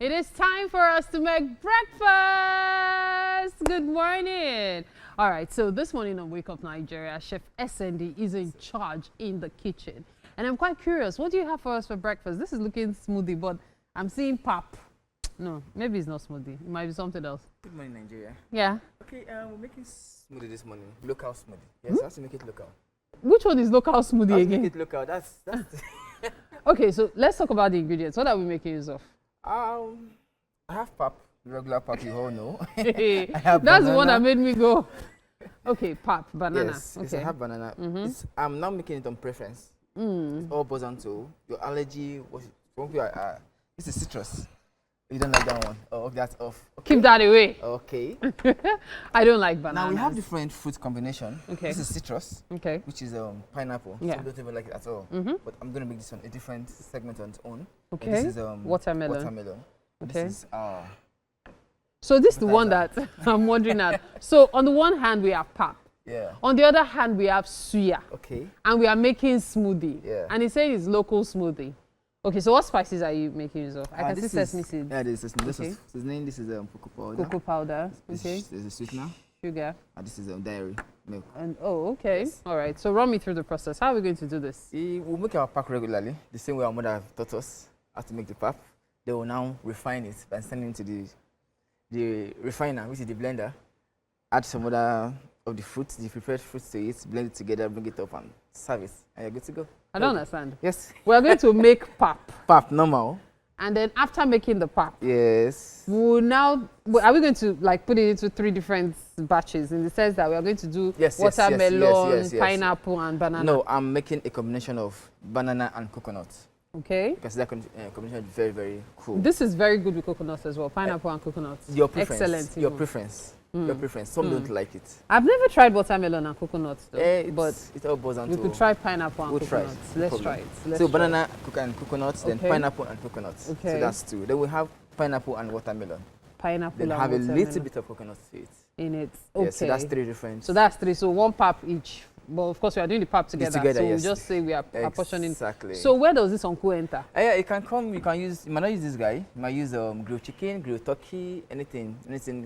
It is time for us to make breakfast. Good morning. All right, so this morning on Wake Up Nigeria, Chef SND is in charge in the kitchen. And I'm quite curious, what do you have for us for breakfast? This is looking smoothie, but I'm seeing pap. No, maybe it's not smoothie. It might be something else. Good morning, Nigeria. Yeah. Okay, we're making smoothie this morning. Local smoothie. Yes, I have to make it local. Which one is local smoothie again? Make it local. That's Okay, so let's talk about the ingredients. What are we making use of? I have pap, regular pap, you all know. Hey, I have that's banana. the one that made me go. Okay, pap, banana. Yes, okay. yes, I have banana. I'm not making it on preference. It all boils down to your allergy. This is citrus. You don't like that one. Oh, that's off. Okay. Keep that away. Okay. I don't like bananas. Now we have different fruit combination. Okay. This is citrus. Okay. Which is pineapple. Yeah. Some don't even like it at all. But I'm gonna make this one a different segment on its own. Okay. And this is watermelon. Watermelon. Okay. This is so this is the one that I'm wondering at. So on the one hand we have pap. yeah. On the other hand we have suya. Okay. And we are making smoothie. Yeah. And he said it's local smoothie. Okay, so what spices are you making use of? I can see sesame seeds. Yeah, this is sesame. Okay. This is name. This is cocoa powder. Cocoa powder. Okay. This is a sweetener. Sugar. And this is dairy milk. And oh, okay. Yes. All right. So run me through the process. How are we going to do this? We'll make our pack regularly, the same way our mother taught us how to make the pap. They will now refine it by sending it to the refiner, which is the blender. Add some other of the fruits, the prepared fruits to it, blend it together, bring it up and serve it. And you're good to go. I don't understand. Yes. We're going to make pap. Pap, normal. And then after making the pap, Yes. we'll now, are we going to like put it into 3 different batches in the sense that we are going to do watermelon, pineapple, and banana? No, I'm making a combination of banana and coconut. Okay. Because that combination is very, very cool. This is very good with coconut as well. Pineapple and coconut. Your preference. Excellent. Your preference. Your preference. Some don't like it. I've never tried watermelon and coconut though, but it all boils down to. we could try pineapple and coconut. Let's try it. So banana and coconut, then Okay. pineapple and coconut. Okay. So that's 2. Then we have pineapple and watermelon. Pineapple Then and have a watermelon little bit of coconut to it. in it. Okay. Yes, so that's 3 different. So that's 3. So 1 pap each. But of course, we are doing the pap together. together, so yes. we'll just say we are portioning. Exactly. So where does this uncle enter? Yeah, it can come. You can use. You might not use this guy. You might use grilled chicken, grilled turkey, anything.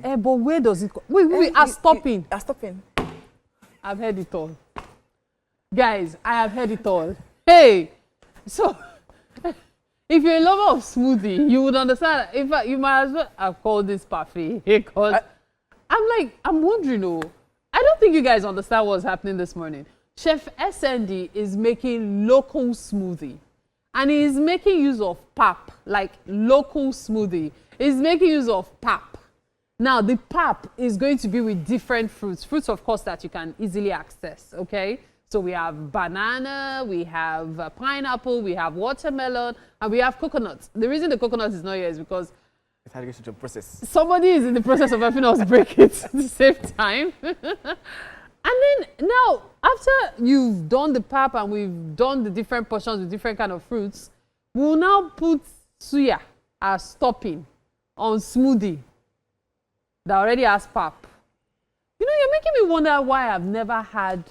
But where does it? Wait. Stopping. Stopping. I've heard it all. Guys, I have heard it all. Hey, so if you're a lover of smoothie, you would understand. In fact, you might as well have called this parfait because I'm wondering, I don't think you guys understand what's happening this morning. Chef SND is making local smoothie. And he's making use of pap, like local smoothie. He's making use of pap. Now, the pap is going to be with different fruits. Fruits, of course, that you can easily access, okay? So we have banana, we have pineapple, we have watermelon, and we have coconut. The reason the coconut is not here is because It had to go through the process. somebody is in the process of helping us break it at the same time. And then now, after you've done the pap and we've done the different portions with different kind of fruits, we'll now put suya as topping on smoothie that already has pap. You know, you're making me wonder why I've never had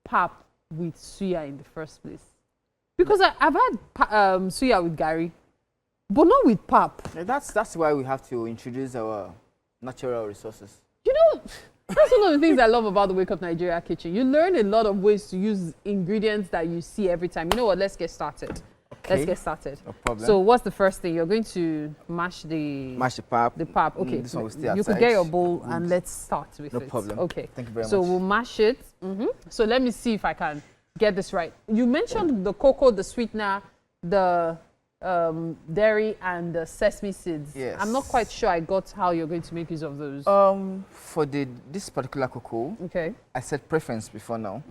pap with suya in the first place. Because I've had suya with gari, but not with pap. Yeah, that's why we have to introduce our natural resources. You know, that's one of the things I love about the Wake Up Nigeria kitchen. You learn a lot of ways to use ingredients that you see every time. You know what? Let's get started. Okay. Let's get started. No problem. So what's the first thing? You're going to mash the pap. The pap. Okay. This one will stay You outside. could get your bowl and let's start with No it. problem. Okay. Thank you very So much. we'll mash it. So let me see if I can get this right. You mentioned the cocoa, the sweetener, the dairy, and the sesame seeds. Yes. I'm not quite sure I got how you're going to make use of those. For this particular cocoa, Okay. I said preference before now.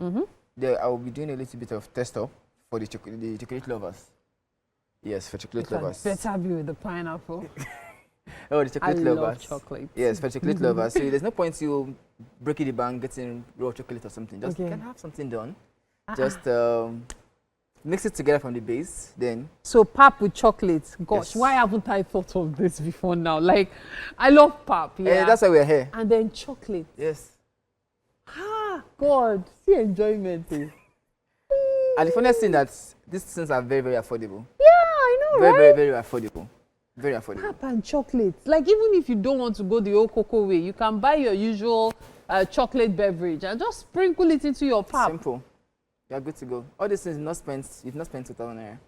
I will be doing a little bit of test up for the chocolate lovers. Yes, for chocolate lovers. Better be with the pineapple. Oh, the chocolate lovers. love chocolate. Yes, for chocolate lovers. So there's no point you breaking the bank, getting raw chocolate or something. Just you can have something done. Just mix it together from the base, then. So pap with chocolate. Gosh, Yes. why haven't I thought of this before now? Like, I love pap. Yeah. That's why we're here. And then chocolate. Yes. Ah, God, see enjoyment. And the funniest thing that these things are very, very affordable. Yeah, I know, Very, right? very, very affordable. Very affordable. Pap and chocolate. Like, even if you don't want to go the old cocoa way, you can buy your usual chocolate beverage and just sprinkle it into your pap. Simple. You're good to go. All these things you've not spent 2,000 naira.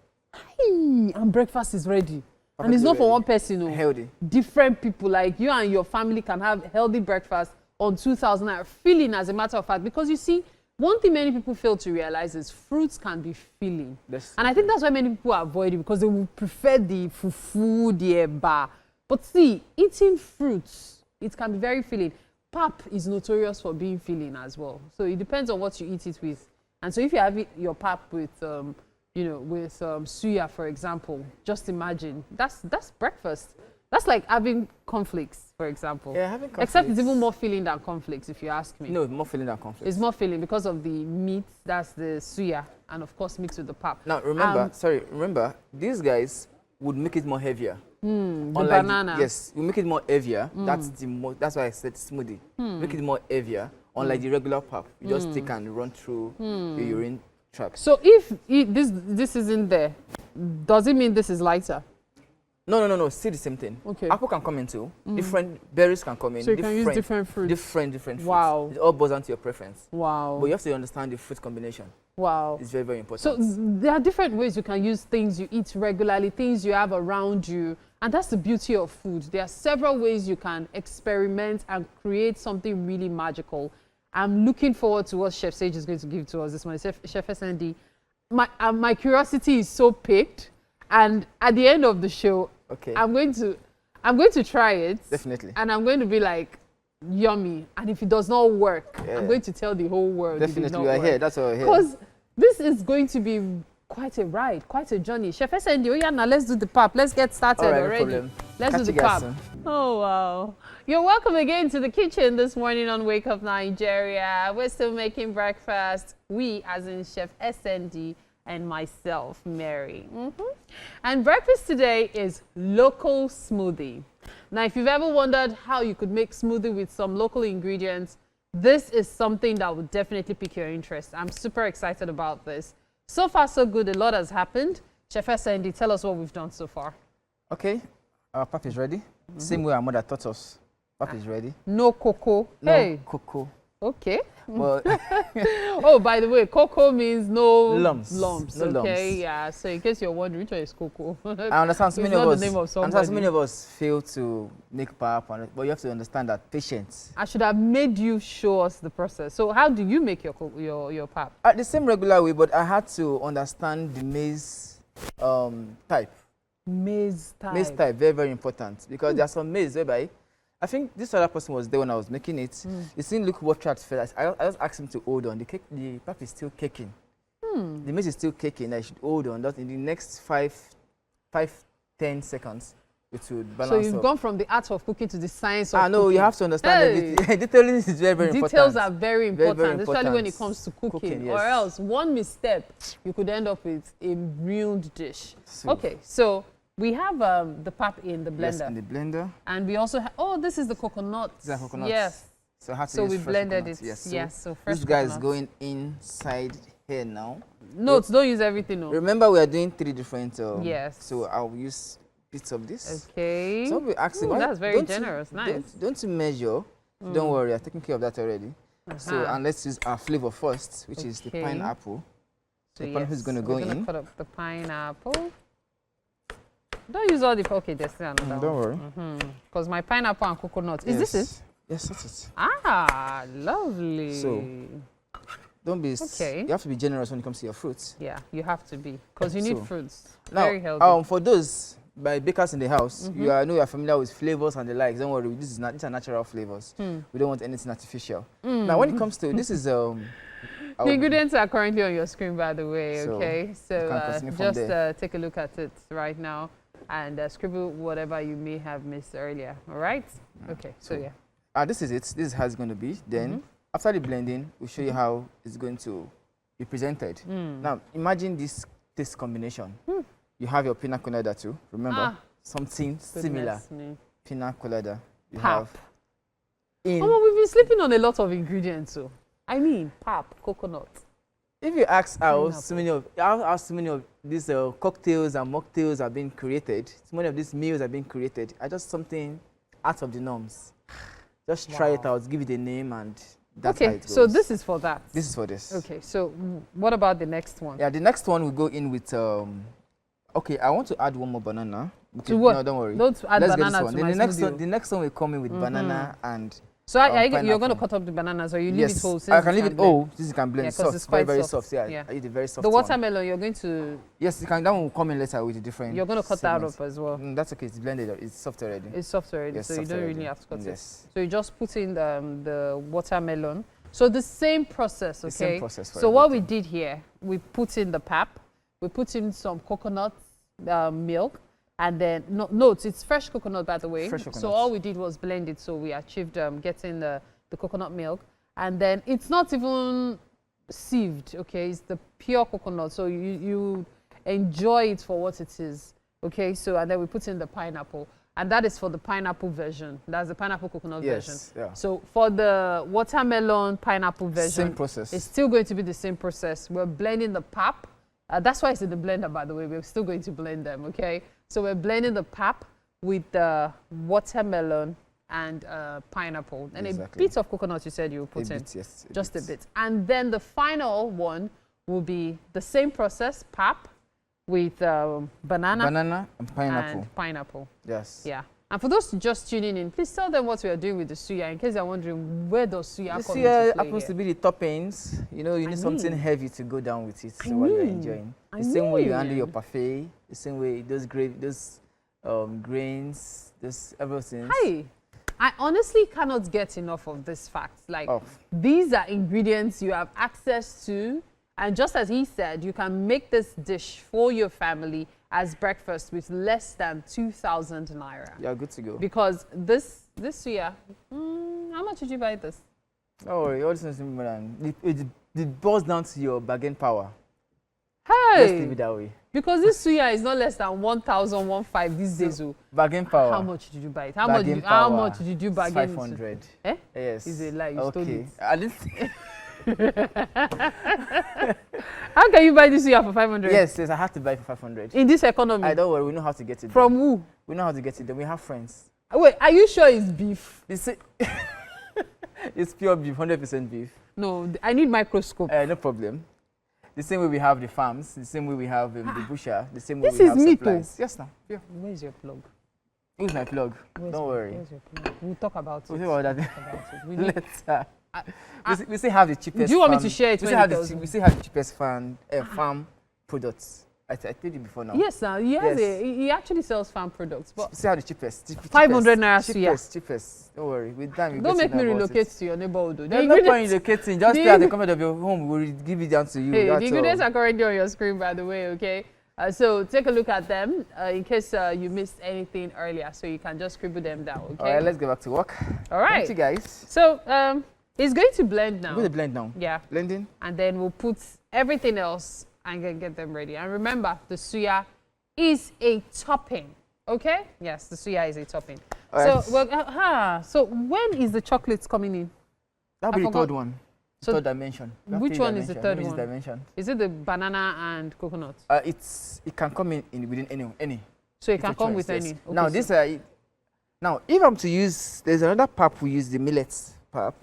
And breakfast is ready. Perfectly And it's not ready. for one person. No. Healthy. Different people, like you and your family, can have healthy breakfast on 2,000 naira. Filling, as a matter of fact. Because you see, one thing many people fail to realize is fruits can be filling. And I think that's why many people avoid it, because they will prefer the fufu, the eba. But see, eating fruits, it can be very filling. Pap is notorious for being filling as well. So it depends on what you eat it with. And so if you have your pap with, with suya, for example, just imagine, that's breakfast. That's like having cornflakes, for example. Yeah, having cornflakes. Except it's even more filling than cornflakes, if you ask me. No, more filling than cornflakes. It's more filling because of the meat, that's the suya, and of course mixed with the pap. Now remember, these guys would make it more heavier. The banana. Yes, we make it more heavier. That's why I said smoothie. Make it more heavier, unlike the regular pap. You just take and run through the urine tract. So if this isn't there, does it mean this is lighter? No. Still the same thing. Okay. Apple can come in too. Different berries can come in. So you can use different fruits. Different fruits. Wow. It all boils down to your preference. Wow. But you have to understand the fruit combination. Wow. It's very, very important. So there are different ways you can use things you eat regularly, things you have around you. And that's the beauty of food. There are several ways you can experiment and create something really magical. I'm looking forward to what Chef Sage is going to give to us this morning. Chef SND, my curiosity is so piqued. And at the end of the show, okay, I'm going to try it. Definitely. And I'm going to be like, yummy. And if it does not work, I'm going to tell the whole world. Definitely, we are here. That's why we're here. Because this is going to be quite a ride, quite a journey. Chef SND, oh yeah, now let's do the pap. Let's get started already. No problem. Let's do the pap. Oh wow. You're welcome again to the kitchen this morning on Wake Up Nigeria. We're still making breakfast. We, as in Chef SND, and myself, Mary. And breakfast today is local smoothie. Now, if you've ever wondered how you could make smoothie with some local ingredients, this is something that would definitely pique your interest. I'm super excited about this. So far, so good. A lot has happened. Chef SND, tell us what we've done so far. Okay, our pap is ready. Same way our mother taught us. Pap is ready. No cocoa. No cocoa. Okay. Well, oh, by the way, cocoa means no lumps. Lumps. No okay, lumps. yeah. So in case you're wondering, which one is cocoa? I understand so many of us fail to make pap, but you have to understand that patience. I should have made you show us the process. So how do you make your pap? The same regular way, but I had to understand the maize type. Maize type. Maize type, very, very important, because there are some maize whereby I think this other person was there when I was making it. He didn't look what track first. I just asked him to hold on. The pap is still caking. The maize is still caking. I should hold on. That in the next 5-10 seconds, it would balance. So you've up. Gone from the art of cooking to the science of cooking. No, you have to understand everything. Detailing is very, very important. Details are very important, very important, especially when it comes to cooking. Yes. Or else, one misstep, you could end up with a ruined dish. So, okay, so we have the pap in the blender. Yes, in the blender. And we also have, this is the coconut. This is the coconut. Yes. So we blended coconut. it. Yes. So fresh this guy is coconut. going inside here now. No, don't use everything. No. Remember, we are doing 3 different. Yes. So I'll use bits of this. Okay. So we're asking. That's very generous. Nice. Don't you measure? Don't worry, I'm taking care of that already. So and let's use our flavor first, which is the pineapple. So the pineapple is going to go in. Put up the pineapple. Don't use all the there's still another don't worry. Because my pineapple and coconut. Is this it? Yes, that's it. Ah, lovely. So don't be. Okay. You have to be generous when it comes to your fruits. Yeah, you have to be, because you need fruits. Now, very healthy. For those bakers in the house, you are familiar with flavors and the likes. Don't worry, these are natural flavors. We don't want anything artificial. Now, when it comes to this is the ingredients are currently on your screen, by the way. Okay, so just take a look at it right now and scribble whatever you may have missed earlier. All right? Okay. So yeah. This is it. This is how it's going to be. Then after the blending, we'll show you how it's going to be presented. Now, imagine this taste combination. You have your pina colada too. Remember, something similar. Pina colada. You have. We've been sleeping on a lot of ingredients, so I mean, pap, coconut. If you ask how Pineapple. so many of these cocktails and mocktails are being created, so many of these meals are being created, are just something out of the norms. Just try it out, give it a name, and that's how it goes. So this is for that. This is for this. Okay, so what about the next one? Yeah, the next one we go in with. Okay, I want to add one more banana. Okay, To what? no, don't worry. Don't add Let's banana get this one. to Then my the next smoothie. one, the next one will come in with banana and. So you're going to pineapple. cut up the bananas, or you leave Yes, it whole? Since I can you leave it. blend? Oh, this you can blend. Yeah, 'cause Soft, it's very quite very soft. soft. Yeah, Yeah. I eat the very soft The one. watermelon, you're going to Yes, you can. That one will come in later with a different. you're going to cut that segments. up as well. That's okay. It's blended. It's soft already. It's soft already, Yes, so you soft don't already. really have to cut it. Yes. So you just put in the watermelon. So the same process, okay? The same process for so what we everything. did here, we put in the pap, we put in some coconut milk, and then it's fresh coconut, by the way. Fresh So coconut. all we did was blend it, so we achieved getting the coconut milk, and then it's not even sieved, okay? It's the pure coconut, so you enjoy it for what it is, okay? So and then we put in the pineapple, and that is for the pineapple version. That's the pineapple coconut version. Yes. Yeah. So for the watermelon pineapple version, Same process. it's still going to be the same process. We're blending the pap. That's why it's in the blender, by the way. We're still going to blend them, okay? So we're blending the pap with the watermelon and pineapple. And Exactly. a bit of coconut, you said you would put in. Bit, yes. Just a bit. And then the final one will be the same process, pap with banana and pineapple. and pineapple. Yes. Yeah. And for those just tuning in, please tell them what we are doing with the suya, in case they're wondering where does suya This come here into play happens here. to be the toppings. You know, you need something mean. heavy to go down with it I while you're mean. enjoying. I The same way you handle mean. your parfait, the same way those grains, those everything. Hi. I honestly cannot get enough of this fact. Like, Oh. these are ingredients you have access to. And just as he said, you can make this dish for your family as breakfast with less than 2,000 naira. You're good to go. Because this suya, how much did you buy this? Don't worry, all this is more than it boils down to your bargain power. Let's leave Hey, it that way. because this suya is not less than 1,015 these days. Oh. Bargain power. How much did you buy it? How Bargain much power. did you It's bargain? 500. Eh? Yes. It's a lie, you stole okay. it. I didn't. How can you buy this suya for 500? Yes, I had to buy for 500. In this economy? I don't worry, we know how to get it. From done. who? We know how to get it. Then we have friends. Wait, are you sure it's beef? It's pure beef, 100% beef. No, I need microscope. No problem. The same way we have the farms, the same way we have the busher, the same way This we is have meat, supplies. Yes, now. Yeah. Where's your plug? Use my plug. Don't worry. Where's your plug? We'll talk about it. We'll talk about that Talk about it. We need- later. We still have the cheapest. Do you want me farm- to share it We when still have it the tells che- me? we still have the cheapest farm products. I told you before now. Yes, sir. He has Yes. he actually sells farm products. But We still have the cheapest. 500 naira suya. Cheapest. Don't worry. With time, don't make me relocate to your neighborhood. though. The There's no point ingredients- relocating. Just the stay at the ing- comfort of your home. We'll give it down to you. Hey, That's the ingredients all. are currently on your screen, by the way, okay? So take a look at them in case you missed anything earlier, so you can just scribble them down, okay? All right, let's get back to work. All right. Thank you, guys. So it's going to blend now. I'm going to blend now. Yeah. Blending. And then we'll put everything else and get them ready. And remember, the suya is a topping, okay? Yes, the suya is a topping. All right. So when is the chocolates coming in? That'll be I the forgot. third one. So Third dimension. We have which three one is the dimension. third Which one? dimension? Is it the banana and coconut? It can come in within any. So it It's can a come choice, with yes. any. Okay, Now so- this now if I'm to use, there's another pap we use, the millets pap.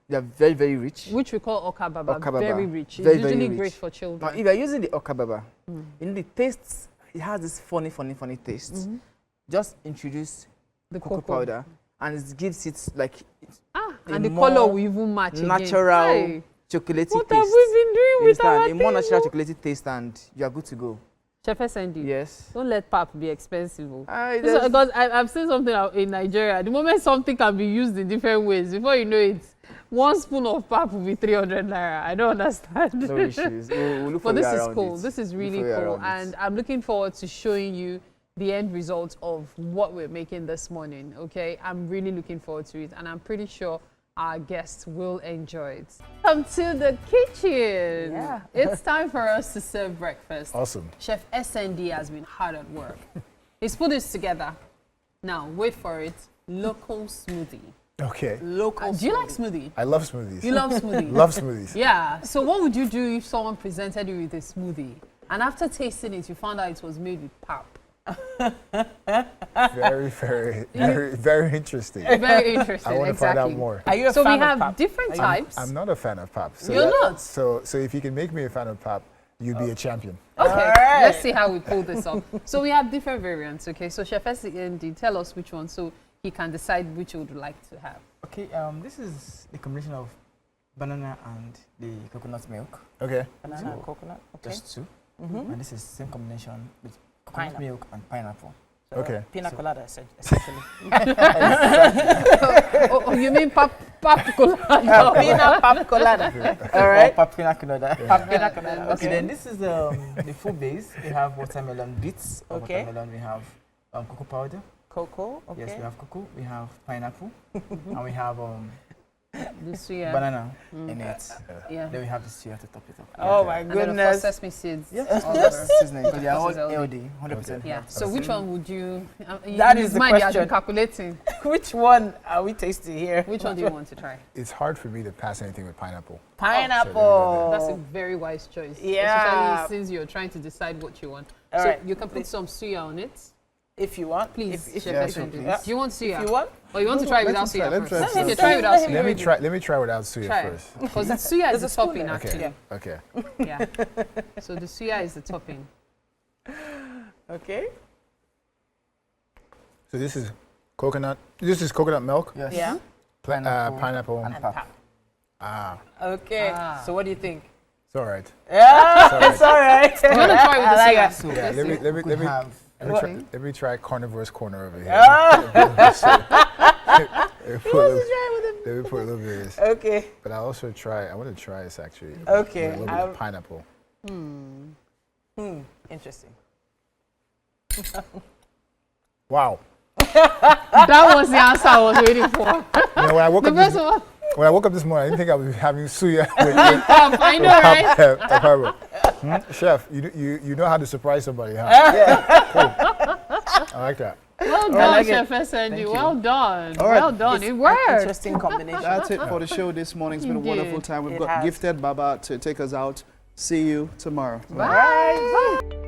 They are very very rich. which we call okababa, Okababa. very rich. It's Very, very usually rich. great for Now children. if you're using the okababa, you know the taste. It has this funny taste. Just introduce The cocoa powder, and it gives it like a and the more color will even match natural again. Hey, chocolatey what taste. have we been doing You with our understand? A more things, natural oh? chocolatey taste, and you are good to go. Chef SND, Yes. don't let pap be expensive. Oh. Aye, So, there's- because I've seen something in Nigeria. The moment something can be used in different ways, before you know it, 1 spoon of pap will be 300 naira. I don't understand. No issues. We'll look for But this you is around cool. it. This is Look really for you cool. around it. And I'm looking forward to showing you the end result of what we're making this morning, okay? I'm really looking forward to it. And I'm pretty sure our guests will enjoy it. Welcome to the kitchen. Yeah. It's time for us to serve breakfast. Awesome. Chef SND has been hard at work. He's put this together. Now, wait for it. Local smoothie. Okay. Local. Do you like smoothie? I love smoothies. You love smoothies? Love smoothies. Yeah. So what would you do if someone presented you with a smoothie and after tasting it, you found out it was made with pap? Very, very, very, very interesting. Very interesting. I want to exactly. find out more. Are you a So fan we of have pap? different types. I'm not a fan of pap. So You're not? So if you can make me a fan of pap, you'd be a champion. Okay, Alright. let's see how we pull this off. So we have different variants. Okay, so Chef SND, tell us which one so he can decide which he would like to have. Okay, this is the combination of banana and the coconut milk. Okay. Banana and coconut. Okay. Just two. Mm-hmm. And this is same combination with coconut Pineapple. milk and pineapple. So, Okay. Pina So- colada, essentially. Oh, you mean pap colada? Pina pap colada. All right. Or pina colada. Pap pina colada. Okay, then this is the full base. We have watermelon bits. Of Okay. Watermelon. We have cocoa powder. Cocoa. Okay. Yes, we have cocoa. We have pineapple. And we have The suya. banana Mm. in it. Yeah. Then we have the suya to top it up. Oh my And then of course goodness. sesame seeds. Yes, all yes. over. Seasoning, because they are all This is healthy. healthy, 100%. Yeah. So which one would you? That in is his the mind, he has been question. calculating. Which one are we tasting here? Which one do you want to try? It's hard for me to pass anything with pineapple. Pineapple. That's a very wise choice. Yeah. Especially since you're trying to decide what you want. All so right. you can put some suya on it. If you want, Please, If Chef yeah, SND. please. Do you want suya? If you want, Or you want to try it let without him try, suya let him first? try Okay, some. try it without Let suya. Let me try without suya Try it. first. Because the suya is There's the a spoon topping, there. actually. Okay. Okay. Yeah. So the suya is the topping. okay. So this is coconut. This is coconut milk. Yes. Yeah. Pineapple. And pap. Ah, Okay. Ah. So what do you think? it's all right. Yeah, it's all right. You want to try with the I like suya? it. So Yeah, let's let me- see. let me- We let me- have Let me try carnivore's corner over here. Ah. Let me put a little bit of this. Okay. But I also try. I want to try this actually. Okay, With a little bit of pineapple. Interesting. Wow. That was the answer I was waiting for. You know, The first one. when I woke up this morning, I didn't think I would be having suya with I know, right? pineapple. Chef, you know how to surprise somebody, huh? Yeah. Cool. I like that. Well I done, like Chef SND. you. Well done. All right. Well done. It An worked. interesting combination. That's it for the show this morning. It's been a Indeed. wonderful time. We've It got has. Gifted Baba to take us out. See you tomorrow. Bye. Bye.